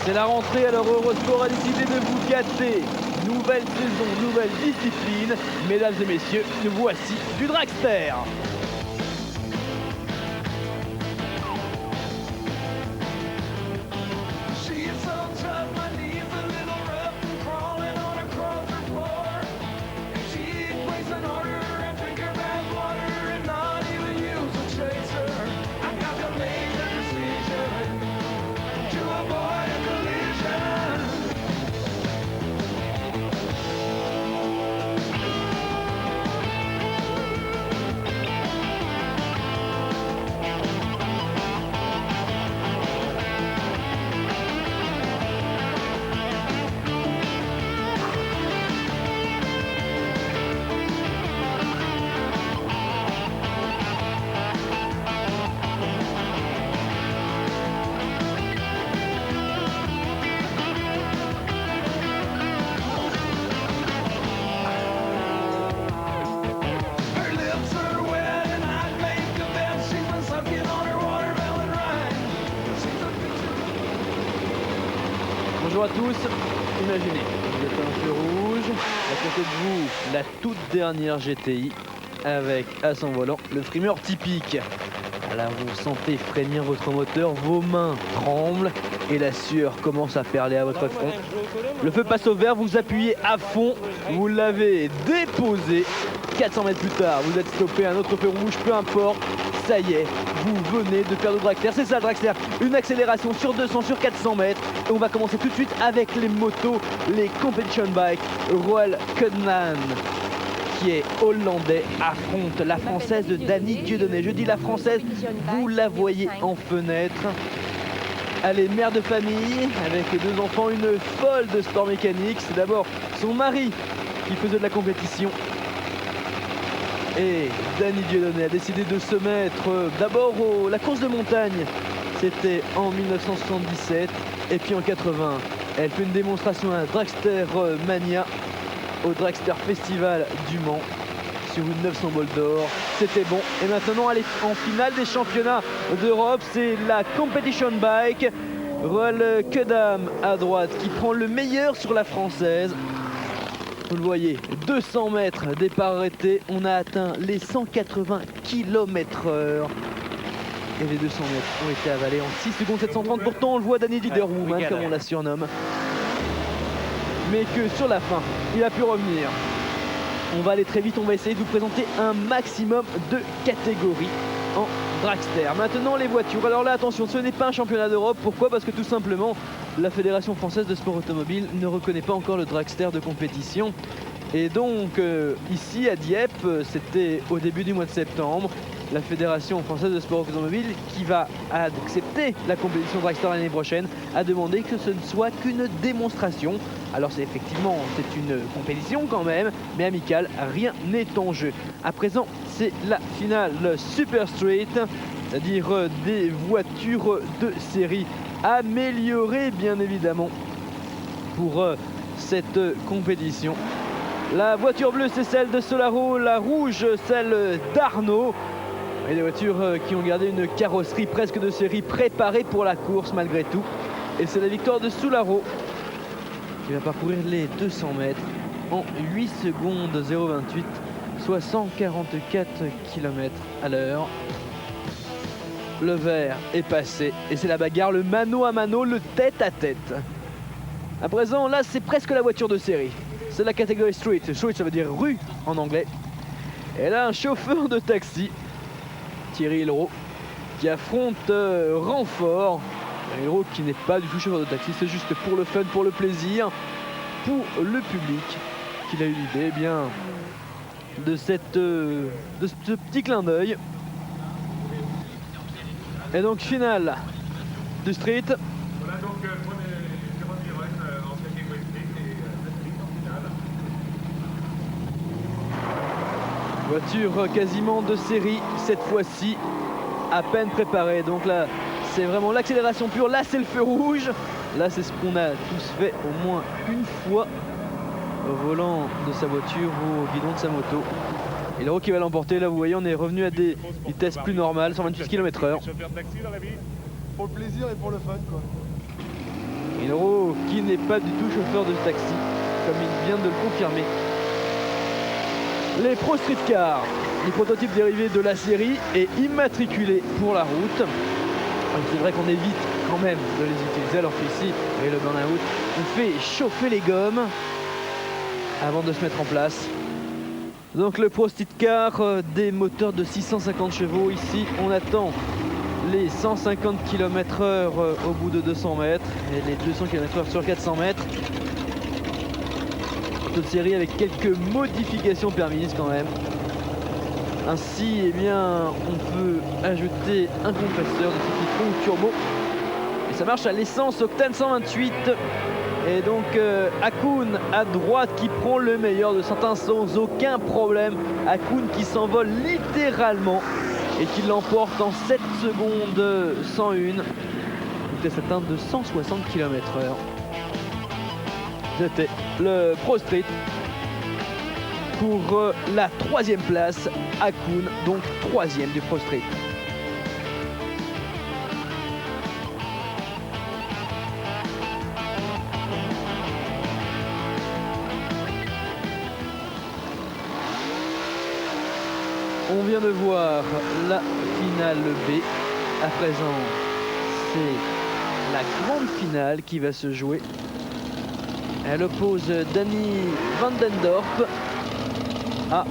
C'est la rentrée, alors Eurosport a décidé de vous gâter. Nouvelle saison, nouvelle discipline. Mesdames et messieurs, voici du dragster. Bonjour à tous, imaginez, vous êtes un feu rouge, à côté de vous, la toute dernière GTI, avec à son volant le frimeur typique. Là vous sentez frémir votre moteur, vos mains tremblent et la sueur commence à perler à votre front. Le feu passe au vert, vous appuyez à fond, vous l'avez déposé. 400 mètres plus tard, vous êtes stoppé, un autre feu rouge, peu importe, ça y est, vous venez de faire le dragster, c'est ça le dragster, une accélération sur 200, sur 400 mètres. Et on va commencer tout de suite avec les motos, les competition bikes. Roel Kudman, qui est hollandais, affronte la française de Dani Dieudonné. Je dis la française, vous la voyez en fenêtre. Elle est mère de famille, avec 2 enfants, une folle de sport mécanique. C'est d'abord son mari qui faisait de la compétition. Et Dani Dieudonné a décidé de se mettre d'abord la course de montagne. C'était en 1977. Et puis en 80, elle fait une démonstration à Dragster Mania au Dragster Festival du Mans sur une 900 bol d'or. C'était bon. Et maintenant, elle est en finale des championnats d'Europe. C'est la Competition Bike. Roel Kudman à droite qui prend le meilleur sur la française. Vous le voyez, 200 mètres départ arrêté. On a atteint les 180 km/h. Et les 200 mètres ont été avalés en 6 secondes 730. Pourtant, on le voit, Danny Leaderwoman, comme on la surnomme. Mais que sur la fin, il a pu revenir. On va aller très vite, on va essayer de vous présenter un maximum de catégories en dragster. Maintenant, les voitures. Alors là, attention, ce n'est pas un championnat d'Europe. Pourquoi? Parce que tout simplement, la Fédération française de sport automobile ne reconnaît pas encore le dragster de compétition. Et donc, ici à Dieppe, c'était au début du mois de septembre, la Fédération française de sport automobile, qui va accepter la compétition dragster l'année prochaine, a demandé que ce ne soit qu'une démonstration. Alors c'est effectivement, c'est une compétition quand même, mais amicale, rien n'est en jeu. À présent, c'est la finale Super Street, c'est-à-dire des voitures de série améliorées bien évidemment pour cette compétition. La voiture bleue, c'est celle de Solaro, la rouge, celle d'Arnaud. Et des voitures qui ont gardé une carrosserie presque de série préparée pour la course malgré tout. Et c'est la victoire de Solaro qui va parcourir les 200 mètres en 8 secondes 0,28, soit 144 km à l'heure. Le vert est passé et c'est la bagarre, le mano à mano, le tête à tête. À présent, là, c'est presque la voiture de série. C'est la catégorie street. Street, ça veut dire rue en anglais. Et là, un chauffeur de taxi, Thierry Hilrault, qui affronte Renfort. Un héros qui n'est pas du tout chauffeur de taxi, c'est juste pour le fun, pour le plaisir, pour le public, qu'il a eu l'idée bien de ce petit clin d'œil. Et donc finale du street. Voilà donc pour les Jérôme Viren en catégorie street et street en finale. Voiture quasiment de série cette fois-ci, à peine préparée. Donc là, c'est vraiment l'accélération pure. Là, c'est le feu rouge. Là, c'est ce qu'on a tous fait au moins une fois au volant de sa voiture ou au guidon de sa moto. Et l'héros qui va l'emporter, là vous voyez, on est revenu à des vitesses plus normales, 128 km/h. Chauffeur de taxi dans la vie. Pour le plaisir et pour le fun quoi. Minoru qui n'est pas du tout chauffeur de taxi, comme il vient de le confirmer. Les Pro Street Cars, les prototypes dérivés de la série et immatriculés pour la route. C'est vrai qu'on évite quand même de les utiliser alors qu'ici, avec le burn-out, on fait chauffer les gommes avant de se mettre en place. Donc le Pro Street Car, des moteurs de 650 chevaux. Ici, on attend les 150 km/h au bout de 200 mètres et les 200 km/h sur 400 mètres. Toute série avec quelques modifications permises quand même. Ainsi, eh bien, on peut ajouter un compresseur de type nitro ou turbo. Et ça marche à l'essence octane 128. Et donc Hakoon à droite qui prend le meilleur de certains sans aucun problème. Hakoon qui s'envole littéralement et qui l'emporte en 7 secondes 101. Vitesse atteinte de 160 km/h. C'était le Pro Street. Pour la 3e place, Hakoon, donc 3e du Pro Street. On vient de voir la finale B. À présent, c'est la grande finale qui va se jouer. Elle oppose Danny Vandendorp à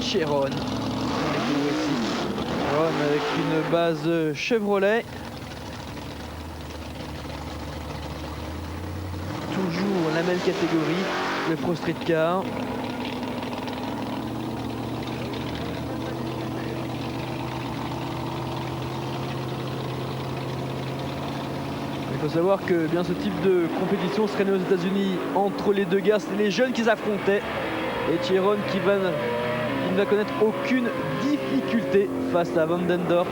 Cheron. Cheron avec une base Chevrolet. Toujours la même catégorie, le Pro Street Car. Il faut savoir que bien ce type de compétition serait né aux États-Unis entre les deux gars, c'était les jeunes qui s'affrontaient. Et Cheron qui ne va connaître aucune difficulté face à Vandendorp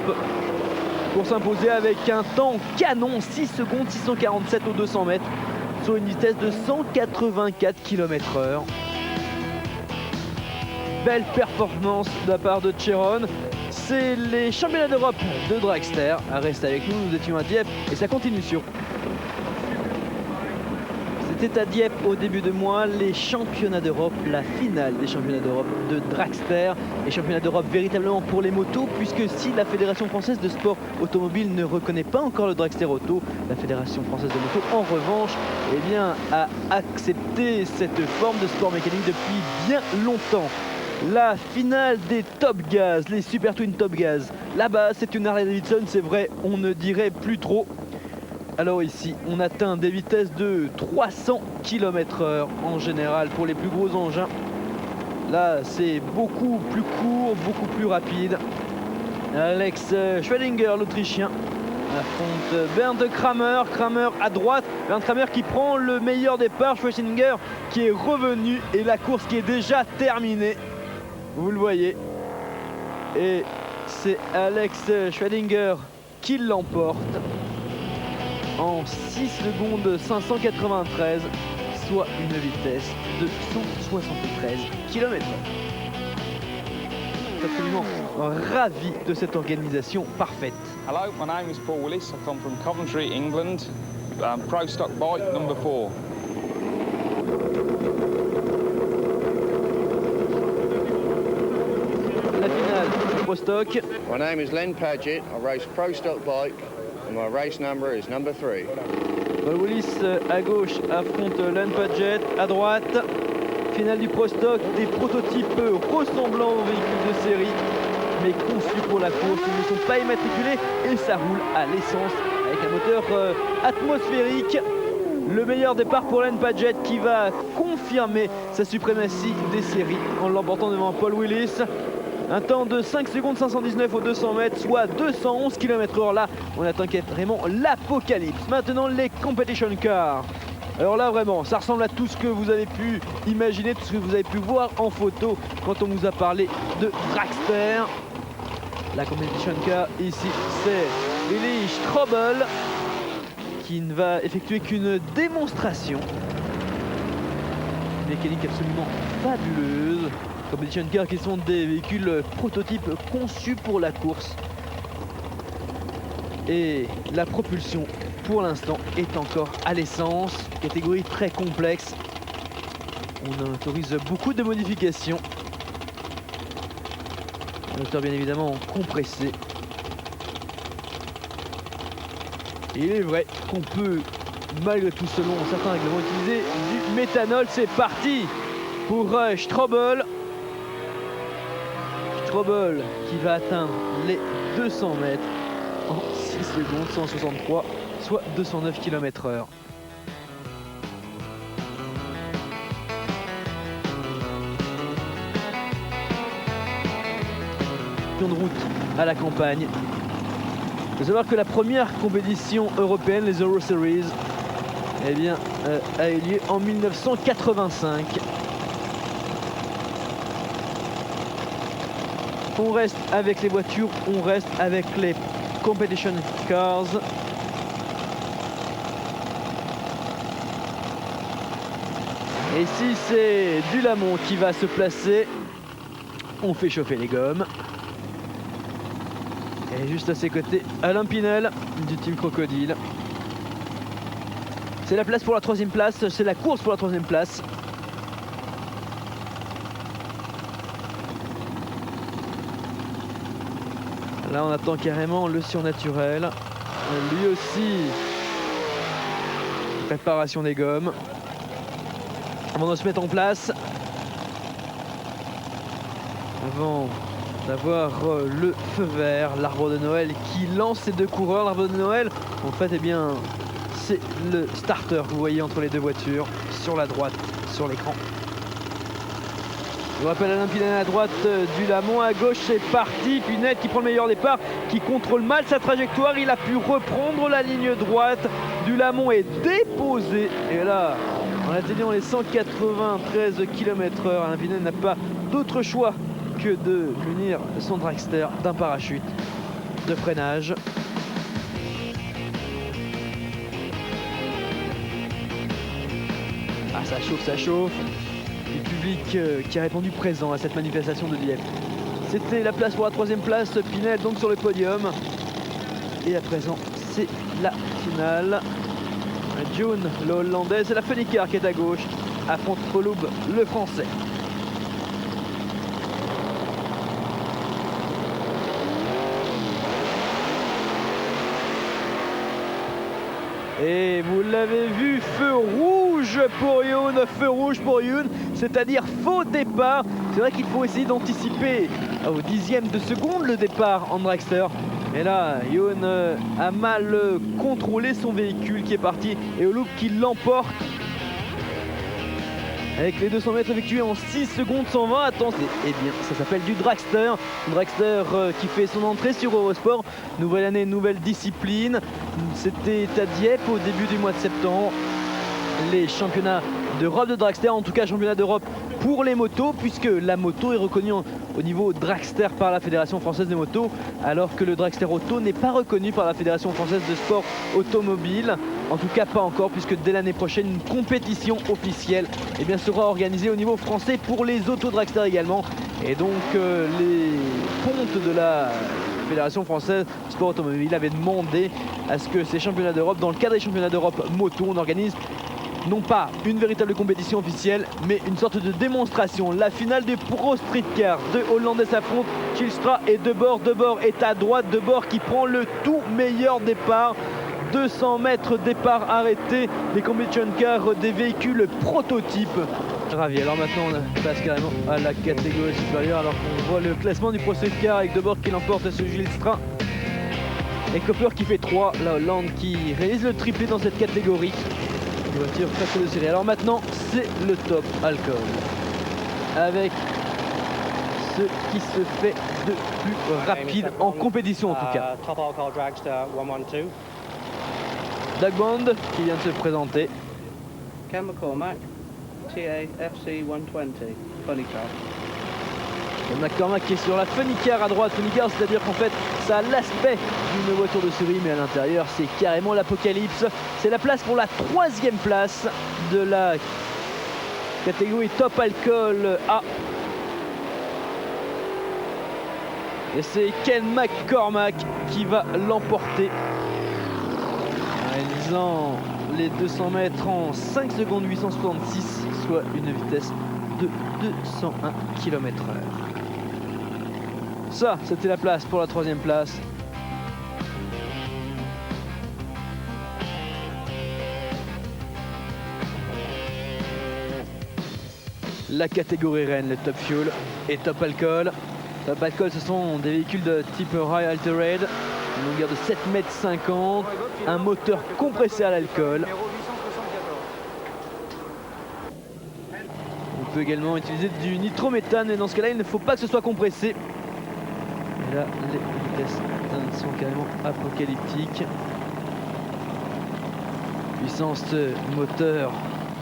pour s'imposer avec un temps canon, 6 secondes 647 aux 200 mètres sur une vitesse de 184 km/h. Belle performance de la part de Cheron. C'est les championnats d'Europe de Dragster. Restez avec nous, nous étions à Dieppe et ça continue sur. C'était à Dieppe au début de mois, les championnats d'Europe, la finale des championnats d'Europe de Dragster. Les championnats d'Europe véritablement pour les motos, puisque si la Fédération française de sport automobile ne reconnaît pas encore le Dragster Auto, la Fédération française de moto, en revanche, eh bien, a accepté cette forme de sport mécanique depuis bien longtemps. La finale des Top Gas, les Super Twin Top Gas. Là-bas, c'est une Harley Davidson, c'est vrai, on ne dirait plus trop. Alors ici, on atteint des vitesses de 300 km/h en général pour les plus gros engins. Là, c'est beaucoup plus court, beaucoup plus rapide. Alex Schwedinger, l'Autrichien, affronte Bernd Kramer. Kramer à droite, Bernd Kramer qui prend le meilleur départ. Schwedinger qui est revenu et la course qui est déjà terminée. Vous le voyez. Et c'est Alex Schwedinger qui l'emporte en 6 secondes 593, soit une vitesse de 173 km/h. Absolument ravi de cette organisation parfaite. Hello, my name is Paul Willis. I come from Coventry, England. Pro Stock Bike number 4. La finale Pro Stock. My name is Len Padgett. I race Pro Stock Bike and my race number is number 3. Paul Willis à gauche affronte Len Padgett à droite. Finale du Pro Stock, des prototypes ressemblant aux véhicules de série, mais conçus pour la course. Ils ne sont pas immatriculés et ça roule à l'essence avec un moteur atmosphérique. Le meilleur départ pour Len Padgett qui va confirmer sa suprématie des séries en l'emportant devant Paul Willis. Un temps de 5 secondes 519 aux 200 mètres, soit 211 km/h. Là, on attend vraiment l'apocalypse. Maintenant, les competition cars. Alors là, vraiment, ça ressemble à tout ce que vous avez pu imaginer, tout ce que vous avez pu voir en photo quand on vous a parlé de Dragster. La competition car, ici, c'est Willy Strobel qui ne va effectuer qu'une démonstration. Mécanique absolument fabuleuse. Competition car qui sont des véhicules prototypes conçus pour la course. Et la propulsion pour l'instant, est encore à l'essence. Catégorie très complexe. On autorise beaucoup de modifications. Un moteur bien évidemment compressé. Et il est vrai qu'on peut, malgré tout selon certains règlements, utiliser du méthanol. C'est parti pour Strobel. Strobel qui va atteindre les 200 mètres en 6 secondes, 163, soit 209 km/h. De route à la campagne. Il faut savoir que la première compétition européenne, les Euro Series, eh bien, a eu lieu en 1985. On reste avec les voitures, on reste avec les competition cars. Et si c'est Dulamont qui va se placer, on fait chauffer les gommes. Et juste à ses côtés, Alain Pinel du team Crocodile. C'est la place pour la 3e place, c'est la course pour la 3e place. Là on attend carrément le surnaturel. Lui aussi, préparation des gommes. Avant de se mettre en place. Avant d'avoir le feu vert, l'arbre de Noël qui lance ces deux coureurs. L'arbre de Noël, en fait, eh bien, c'est le starter que vous voyez entre les deux voitures, sur la droite, sur l'écran. Je vous rappelle Alain Pinel à droite, Dulamont à gauche, c'est parti. Pinel qui prend le meilleur départ, qui contrôle mal sa trajectoire. Il a pu reprendre la ligne droite. Dulamont est déposé. Et là, en atteignant les 193 km/h, Alain Pinel n'a pas d'autre choix que de munir son dragster d'un parachute de freinage. Ah, ça chauffe, ça chauffe. Le public qui a répondu présent à cette manifestation de Dieppe. C'était la place pour la 3e place, Pinel donc sur le podium. Et à présent, c'est la finale. June, le hollandais, c'est la Fenicar qui est à gauche, affronte Oloub, le français. Et vous l'avez vu, feu rouge pour Youn, feu rouge pour Youn, c'est-à-dire faux départ. C'est vrai qu'il faut essayer d'anticiper au 10e de seconde le départ en dragster. Et là, Youn a mal contrôlé son véhicule qui est parti et Oloub qui l'emporte. Avec les 200 mètres effectués en 6 secondes 120. Attention, eh bien, ça s'appelle du dragster. Un dragster qui fait son entrée sur Eurosport. Nouvelle année, nouvelle discipline. C'était à Dieppe au début du mois de septembre. Les championnats d'Europe de dragster, en tout cas championnat d'Europe pour les motos, puisque la moto est reconnue au niveau dragster par la Fédération française des motos, alors que le dragster auto n'est pas reconnu par la Fédération française de sport automobile. En tout cas pas encore, puisque dès l'année prochaine une compétition officielle eh bien, sera organisée au niveau français pour les auto-dragsters également. Et donc les pontes de la Fédération française de sport automobile avaient demandé à ce que ces championnats d'Europe, dans le cadre des championnats d'Europe moto, on organise non pas une véritable compétition officielle, mais une sorte de démonstration. La finale du Pro Street Car, deux Hollandais s'affrontent, Kilstra et Debord. Debord est à droite, Debord qui prend le tout meilleur départ. 200 mètres départ arrêté des competition cars, des véhicules prototypes. Ravi. Alors maintenant on passe carrément à la catégorie supérieure, alors qu'on voit le classement du Pro Street Car avec Debord qui l'emporte sur Gilstra et Copper qui fait 3. La Hollande qui réalise le triplé dans cette catégorie. Des voitures très de série. Alors maintenant c'est le top alcool avec ce qui se fait de plus rapide en compétition en tout cas. Top Alcohol Dragster 112. Doug Bond qui vient de se présenter. Ken McCormack, TAFC 120, Funny Car. Et McCormack qui est sur la Funny Car à droite. Funny Car, c'est-à-dire qu'en fait ça a l'aspect d'une voiture de série, mais à l'intérieur c'est carrément l'apocalypse. C'est la place pour la 3e place de la catégorie Top Alcool A. Et c'est Ken McCormack qui va l'emporter. finalisant les 200 mètres en 5 secondes 866, soit une vitesse de 201 km/h. Ça, c'était la place pour la 3e place. La catégorie Rennes, le Top Fuel et Top Alcool. Top Alcool, ce sont des véhicules de type High Altered, une longueur de 7,50 m, un moteur compressé à l'alcool. On peut également utiliser du nitrométhane, mais dans ce cas-là, il ne faut pas que ce soit compressé. Et là, les vitesses sont carrément apocalyptiques. Puissance moteur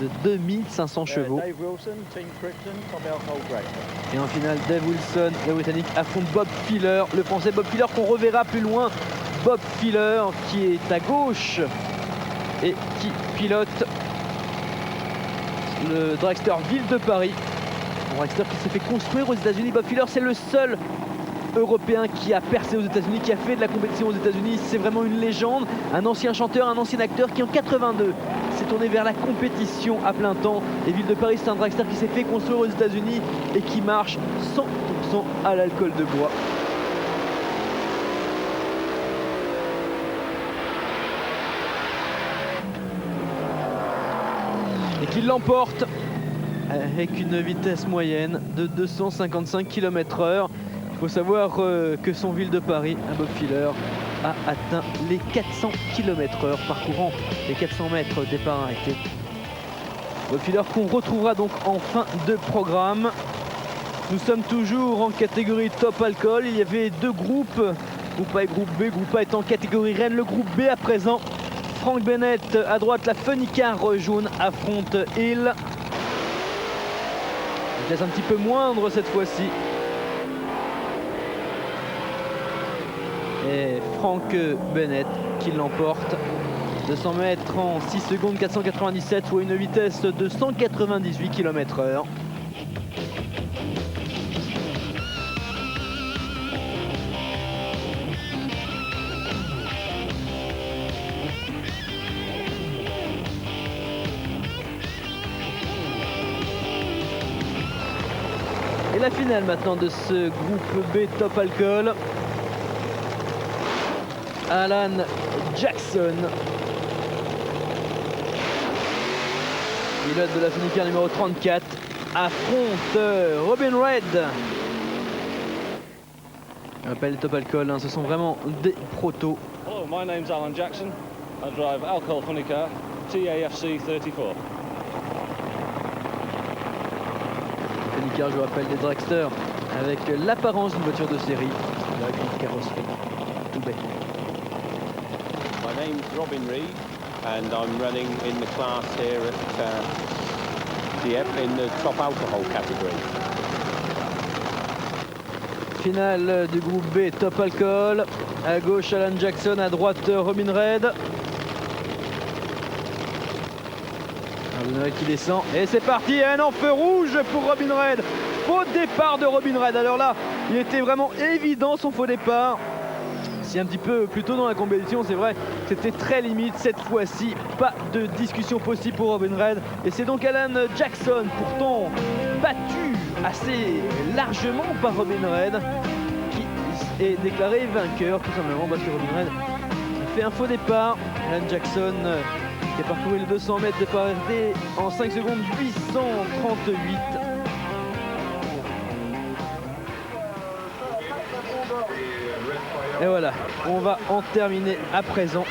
de 2500 chevaux. Et en finale, Dave Wilson, le Britannique, affronte Bob Filler, le Français Bob Filler qu'on reverra plus loin. Bob Filler qui est à gauche et qui pilote le dragster Ville de Paris. Un dragster qui s'est fait construire aux États-Unis. Bob Filler, c'est le seul Européen qui a percé aux États-Unis, qui a fait de la compétition aux États-Unis. C'est vraiment une légende, un ancien chanteur, un ancien acteur qui en 82 s'est tourné vers la compétition à plein temps. Et Ville de Paris, c'est un dragster qui s'est fait construire aux États-Unis et qui marche 100% à l'alcool de bois. Et qui l'emporte avec une vitesse moyenne de 255 km/h. Il faut savoir que son Ville de Paris, un Bob Filler, a atteint les 400 km/h, parcourant les 400 mètres départ arrêté. Bob Filler qu'on retrouvera donc en fin de programme. Nous sommes toujours en catégorie Top Alcool. Il y avait deux groupes, groupe A et groupe B. Groupe A étant catégorie Rennes, le groupe B à présent. Frank Bennett à droite, la Funny Car jaune affronte Hill. Vitesse un petit peu moindre cette fois-ci. Et Frank Bennett qui l'emporte. 200 mètres en 6 secondes 497, soit une vitesse de 198 km/h. Et la finale maintenant de ce groupe B Top Alcool. Alan Jackson, pilote de la Funny Car numéro 34, affronte Robin Red. Je rappelle les Top Alcool, hein, ce sont vraiment des protos. Hello, my name's Alan Jackson. I drive Alcohol Funny Car, TAFC 34. Funny Car, je vous rappelle, des dragsters avec l'apparence d'une voiture de série, avec une carrosserie tout bête. My name's Robin Reed and I'm running in the class here at Dieppe in the top alcohol category. Finale du groupe B Top Alcool. À gauche Alan Jackson, à droite Robin Red. Robin Red qui descend et c'est parti, un en feu rouge pour Robin Red. Faux départ de Robin Red. Alors là, il était vraiment évident son faux départ. Si un petit peu plus tôt dans la compétition, c'est vrai, c'était très limite. Cette fois-ci, pas de discussion possible pour Robin Red. Et c'est donc Alan Jackson, pourtant battu assez largement par Robin Red, qui est déclaré vainqueur, tout simplement parce que Robin Red a fait un faux départ. Alan Jackson qui a parcouru les 200 mètres de départ arrêté en 5 secondes 838. Et voilà, on va en terminer à présent